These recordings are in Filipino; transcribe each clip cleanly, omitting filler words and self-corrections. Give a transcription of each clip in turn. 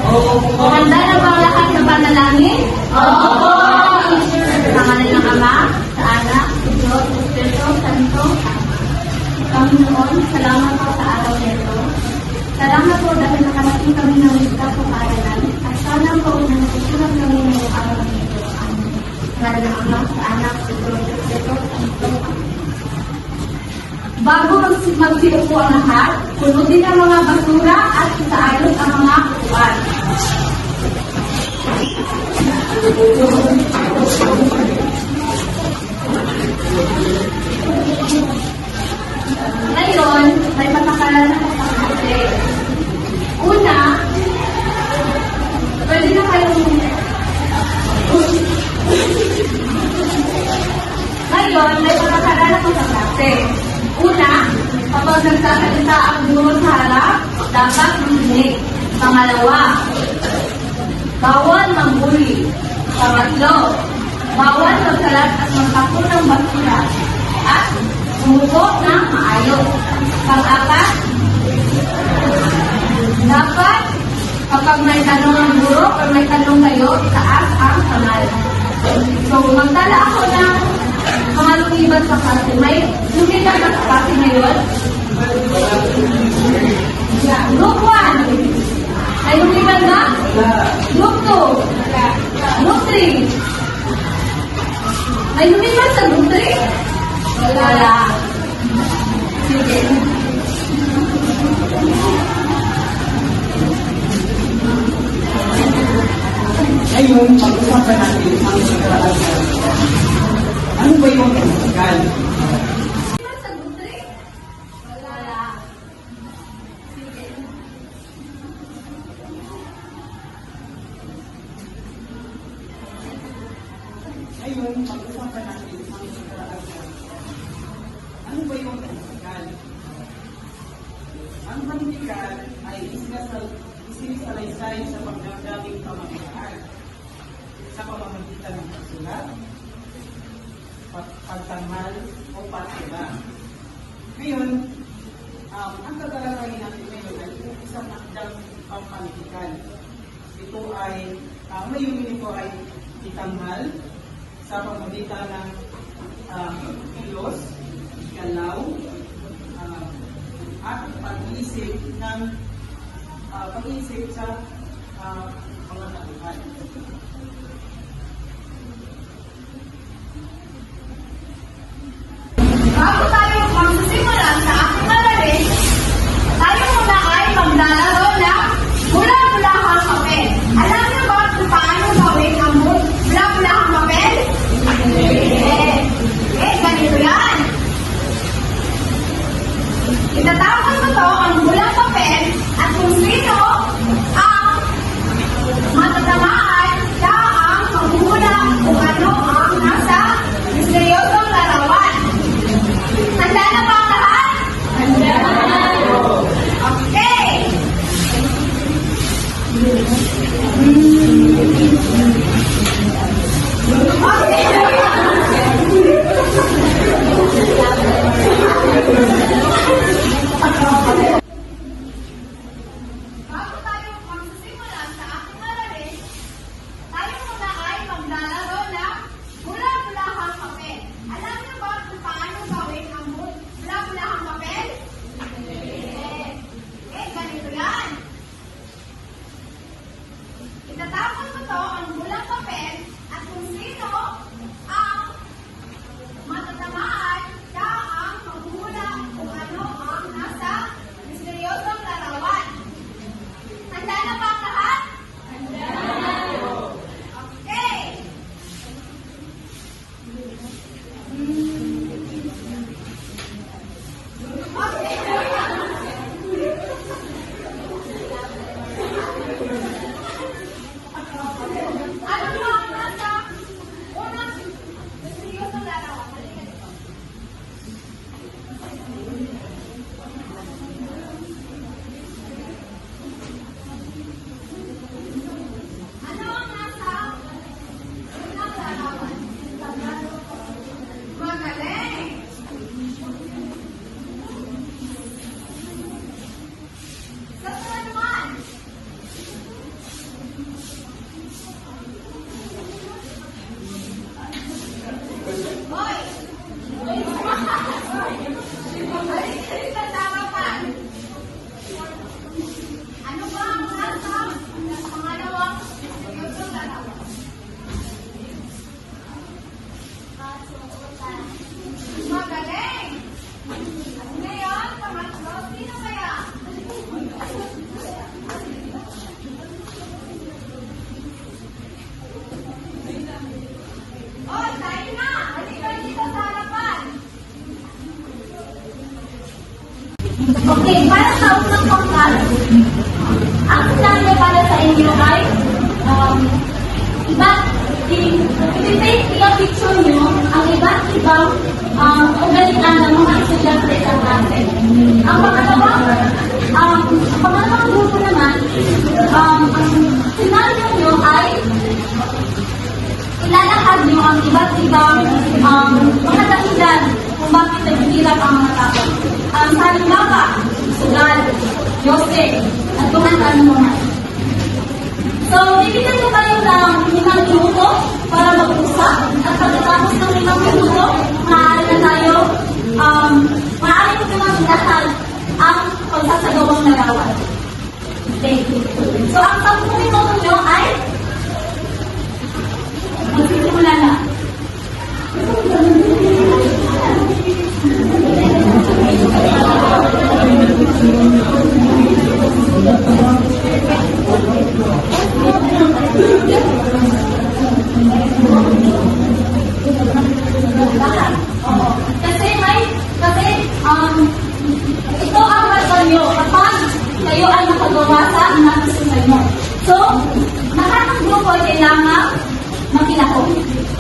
Handa na ba ang lahat ng panalangin? Oo! Sa ngalan ng Ama, sa Anak, sa Diyos, sa Espiritu Santo. Panginoon, salamat po sa araw nito. Salamat po dahil nakarating kami ng wika po kaaralan. At sana po na natutunan kami ngayong araw nito. Amen. Sa ngalan ng Ama, sa Anak, sa Diyos, sa Espiritu Santo. Bago magsiupo ang lahat, punutin ang mga basura at isaayos ang mga upuan. Ngayon, may patakaran na kapatid. Una, pwede na kayong... Ngayon, may patakaran na kapatid. Una, kapag nagsasalita ang guro sa harap, dapat makinig. Pangalawa, bawal manghuli. Pangatlo, bawal magkalat at magtapon ng basura. At umupo ng maayos. Pang-apat, dapat kapag may tanong ng guro o may tanong kayo, itaas ang kamay. So, magdala ako ng mga lumiban sa klase. May lumiban sa klase ngayon? Group 1. May lumiban ba? Group 2. Group 3. May lumiban sa group 3? Wala. Sige. Ngayon, pag-usapan natin ang pagkakaan. Ano ba yung pagkakaan? Sa group 3? Wala. Sige. Ngayon, pag-usapan natin ang pagkakaan. Ano ba yung pagkakaan? Ang pagkakaan ay isinasalaysay sa pagdadaming pamamaraan sa pamamagitan ng pagsulat, pagtanghal o pagtira. Ngayon, ang tatalakayin natin ngayon ay isang akdang pampanitikan. Ito ay, ngayon nito ay itanghal sa pamamagitan ng kilos, galaw, at pag-iisip sa mga tauhan. Bago tayo magsisimula sa ating aralin, tayo muna ay maglalaro ng bula-bulahang papel. Alam niyo ba kung paano gawin ang bula-bulahang papel? Ganito yan. Itatapon mo to ang bulang papel at kung sino ang matatamaan, siya ang maghula kung ano ang nasa misteryosong larawan. Handa na ba ang lahat? Handa na! Okay! Bago tayo magsisimula sa ating aralin, tayo muna ay maglalaro ng bula-bulahang papel. Alam niyo ba kung paano gawin ang bula-bulahang papel? Ganito yan. Itatapon mo to ang bulang papel at kung sino ang matatamaan, siya ang maghula kung ano ang nasa misteryosong larawan. Handa na ba ang lahat? Handa na! Okay! Okay. para sa unang pangkat, ang sinabi para sa inyo ay i-picture nyo ang iba't ibang ugalian ng mga estudyante sa klase. Ang pangalawang grupo naman, ang sinabi nyo ay ilalahad nyo ang iba't ibang mga dahilan kung bakit naghihirap ang mga tao. Sa halimbawa, sugal, Yose, at kung ano naman. So, bibigyan ko kayo ng 5 minuto para mag-usap. At pagkatapos ng 5 minuto, maaari na tayo, maaari ko naman lahat ang pagsasagawang larawan. Okay. So, ang 10 minuto nyo ay magsisimula na. Ito ang rasyon nyo kapag kayo ay nakagawa sa nasusunod mo. So, lahat ng grupo ay kailangan makilahok.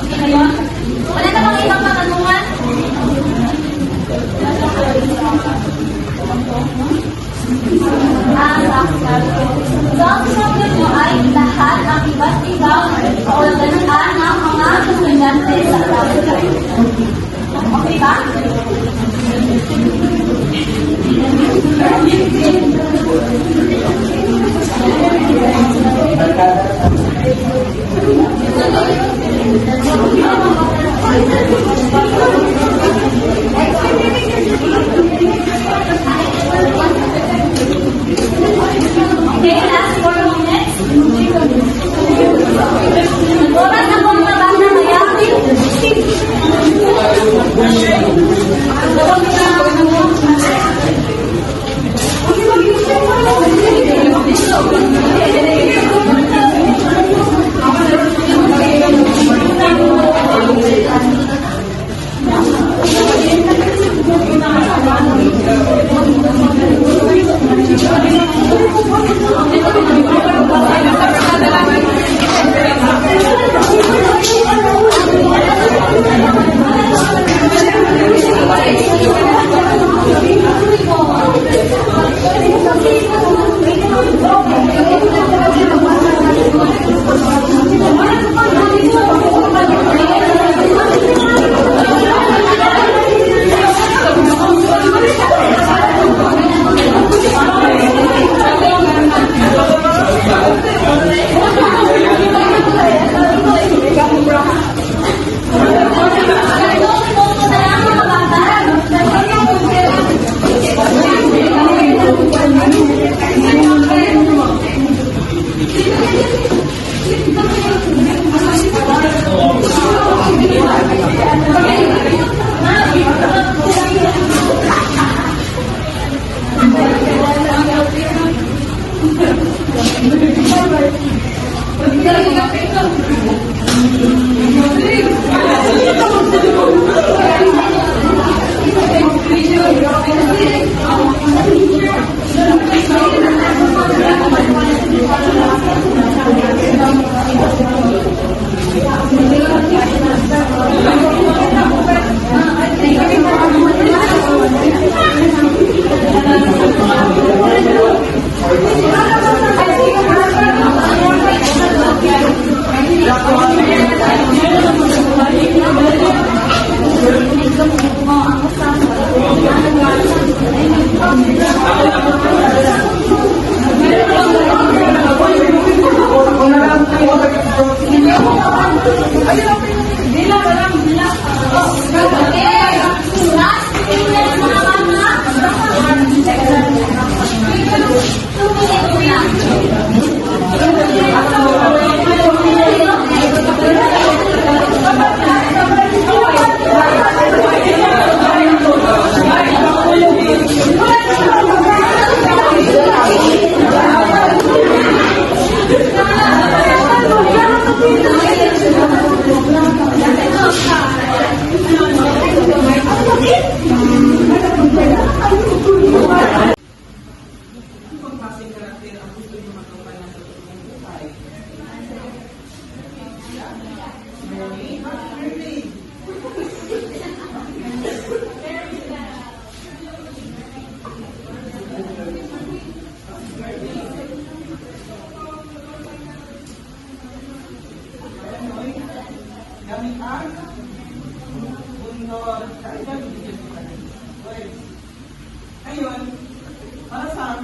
Okay na yun? Wala na bang ibang katanungan? So, ang sabi nyo ay lahat ang iba't ibang kaulaganaan ng mga estudyante sa klase. Okay ba? Okay, last 4 minutes. Oras na po mga bata kaya. at bundor. Kaya bigyan ko kayo. Okay. Ngayon, para sa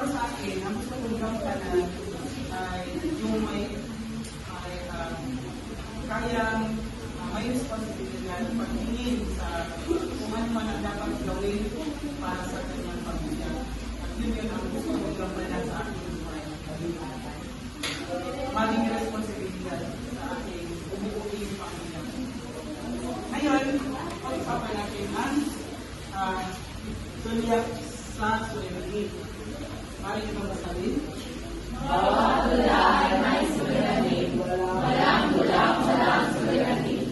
akin, ang gusto kong gawin ay yung kayang may responsibilidad pagtingin sa kung ano man ang dapat gawin para sa kanyang pamilya. At yun ang gusto kong gawin sa aking buhay. Maging responsibilidad sa aking umuuling pamilya. Ngayon, pag-usapan natin ang tulyak sa suliranin. Mari ito masabi. Bawat tula ay may suliranin. Walang tula, walang suliranin.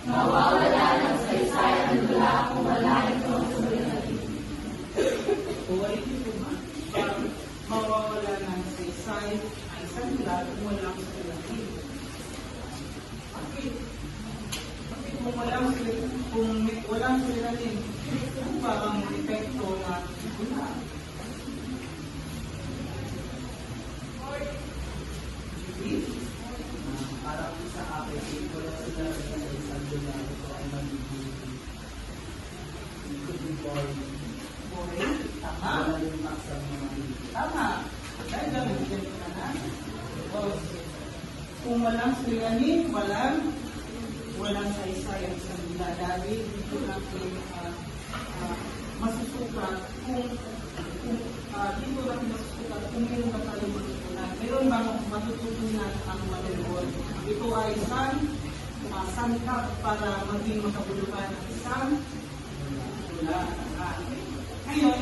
Mawawala ng saysay ang tula kung wala itong suliranin. Uwalitin ko ba? Mawawala ng saysay ang isang tula kung walang suliranin. Bakit? Bakit kung walang suliranin, ano ba ang epekto na tula? Para sa akin, wala sila sa isang doon ito ay magiging boring. Boring? Tama? Wala yung paksa ng mga hindi. Tama. Dahil lang, bigyan ko na. Kung walang suliranin, walang saysay ang isang dila. Dahil dito natin masusukat kung dito natin masusukat kung meron ba tayong matutunan. Meron bang matutunan ang manunood? Ito ay isang sangkap para maging makabuluhan ang isang tula. Ngayon,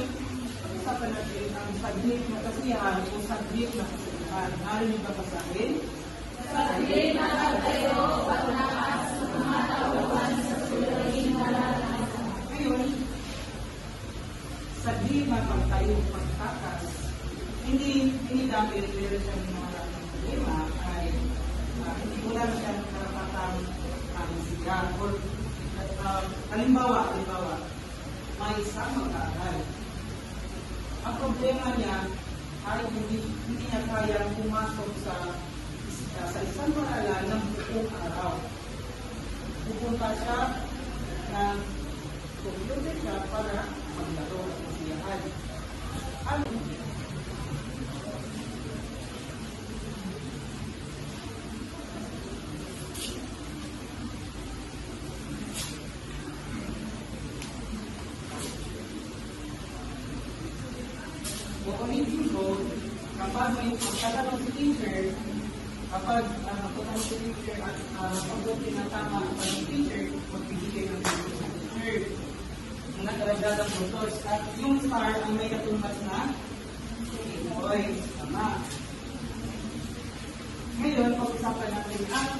pag-usapan natin ang saglit na kasiyahan o saglit na kasiyahan. Narinig ba sa akin? Saglit na tayo, paglakas, tumatauhan sa suliranin na lalasan. Ngayon, saglit na pagtayo pagtakas, hindi dahil meron siyang mga problema ay hindi ko lang siyang karapatang siya. Or halimbawa, may isang mag-aaral. Ang problema niya ay hindi niya kayang pumasok sa isang paaralan ng buong araw. Pupunta siya ng computer siya para maglaro at masiyahan. Ano? Uulitin ko, kapag may pagkatanong si teacher, kapag magtatanong si teacher at pagod tinatama ang teacher, magbibigay ng puntos sa teacher. Mga karagdagang puntos. At yung star ang may katumbas na oy, tama. Ngayon, pag-usapan natin ang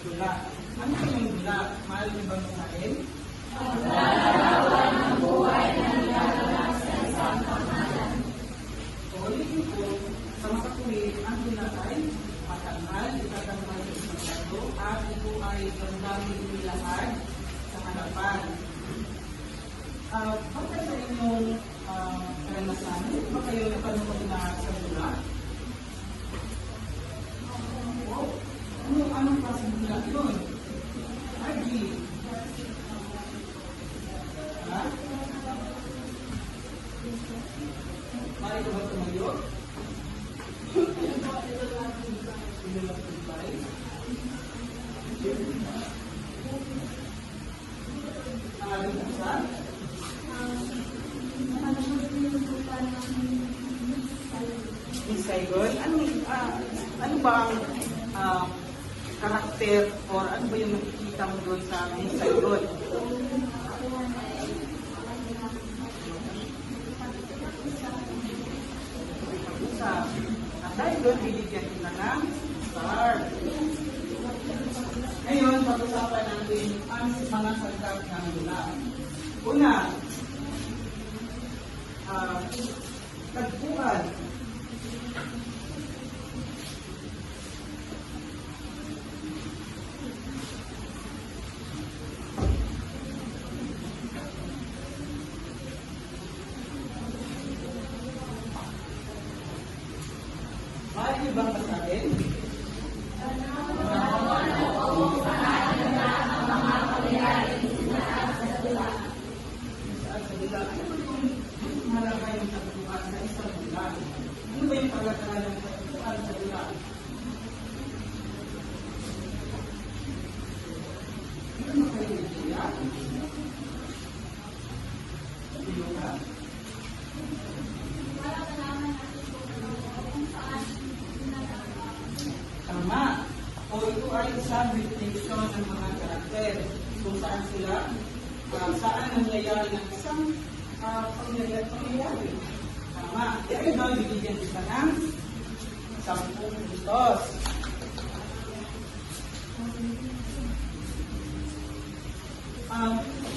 dula. Ano yung dula? Mahal niyo bang sa akin? Ang lalarawan ng buhay na nilalabas sa isang pamalan. Ulitin ko, sa makatuwid, ang dula ay matangal, itatangal sa isang tato, at ito ay damdamin nilahad sa harapan. Bakit sa inyong karanasan, ba kayo napanood na sa dula? Anong klaseng dula yun? RG. Ha? Mari ko ba tumayo? Saigon? Ano ba ang karakter or ano ba yung nakikita mo doon sa Miss Saigon? At dahil doon, bibigyan kita ng star. Ngayon, pag-usapan natin ang mga salita ng dula. Una, tagpuan. Maaari niyo bang basahin? Tama. O ito ay isang definition ng mga karakter. Kung saan sila, saan nangyayari ng isang pangyayari. Tama. Kaya ito, bibigyan kita ng 10 puntos.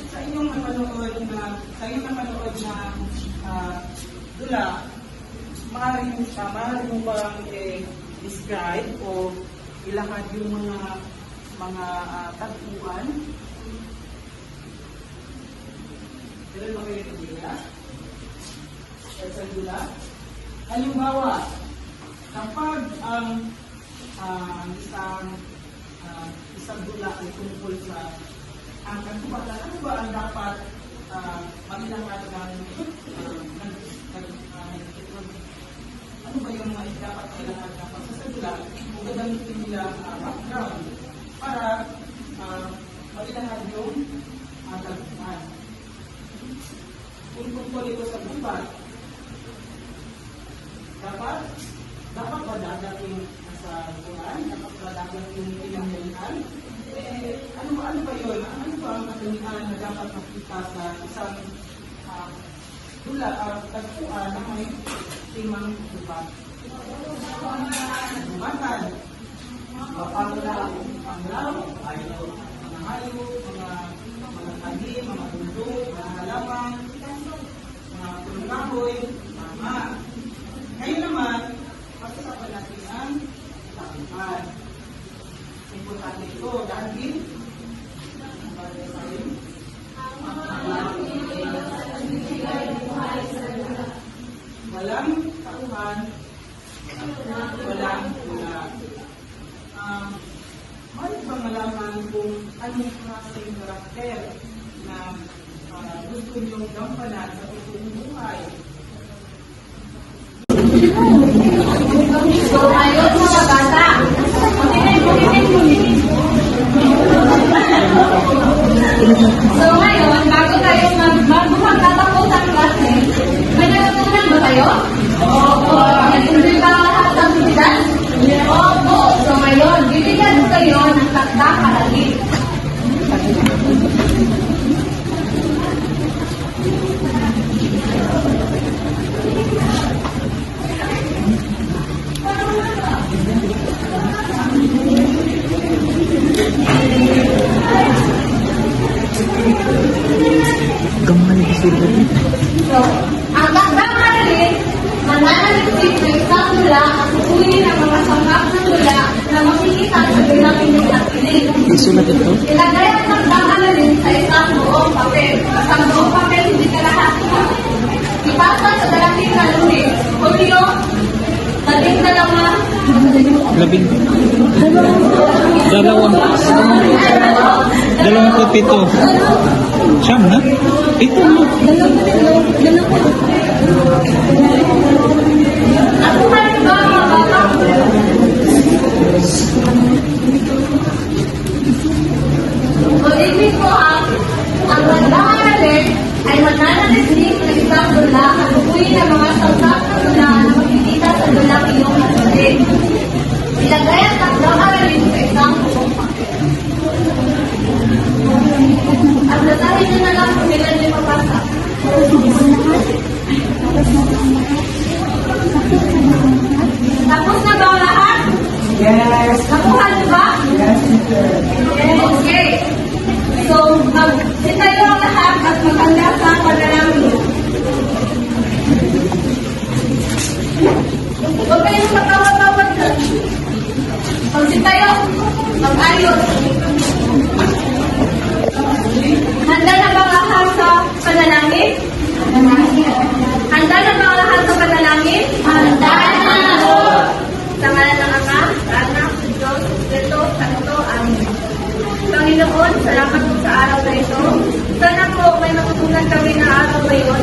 Sa inyong napanood na dula, maaari mo bang describe o ilahad yung mga tagpuan? Meron ba kayo idea? Sa dula? Halimbawa, kapag ang isang dula ay tungkol sa ang katuwatan, ano ba ang dapat magilangad ano ba yung mga dapat kailangan dapat sa dula o gagamitin nila background para magilangad yung tagpuan. Kung tungkol ito sa gubat, dapat ba dagat yung sa Quran? Dapat ba dagat yung pinangyarihan? Ano ba yun? Ano ba ang katangian na dapat makita sa isang dula tagpuan na may timang gubat? Gumatan, panglaw, mga hayop, mga tanim, mga bundok, mga halaman, mga pulungkahoy, tama. Ngayon naman, pag-usapan natin ang takipan. Importante ito dahil walang tauhan, walang tula. May ba malaman kung anong klaseng karakter na gusto niyong gampanan sa totoong buhay? So, ayun mga bata. So, ngayon, bago magtatapos ang klase, may natutunan ba kayo? Opo. Nag-enjoy ba ang lahat ng aktividad? Opo. So, ngayon, bibigyan ko kayo ng takda kalagit. So, ang takdang aralin, mananalisip ng isang dula at kukunin ang mga sangkap ng dula na makikita sa bilang inyong nakilig. Ilagay ang takdang aralin sa isang buong papel. Isang buong papel, hindi ka lahat. Ipasa sa dalawang na lunes. Kulyo, 12. Dalawang po pito. Siyam na? Pito na. Ako kayo ba mga bata? Ulitin ko ang takdang aralin ay mananalisip ng isang dula at kukunin ang mga sangkap ng dula na makikita sa dulang iyong nakilig. Ilagay ang takdang aralin sa isang buong papel. At nasahin nyo na lang kung ilan yung mapasa. Tapos na ba ang lahat? Yes. Nakuha niyo ba? Yes, teacher. Okay. So, magsitayo ang lahat at maganda sa panalangin. Huwag kayong matawa-tawa dyan. Magsitayo, mag-ayos. Handa na ba lahat sa panalangin? Handa na ba lahat sa panalangin? Handa na po! Sa ngalan ng Ama, sa Anak, sa Diyos, sa Espiritu Santo. Amen. Panginoon, salamat po sa araw na ito. Sana po may matutunan kami na araw ngayon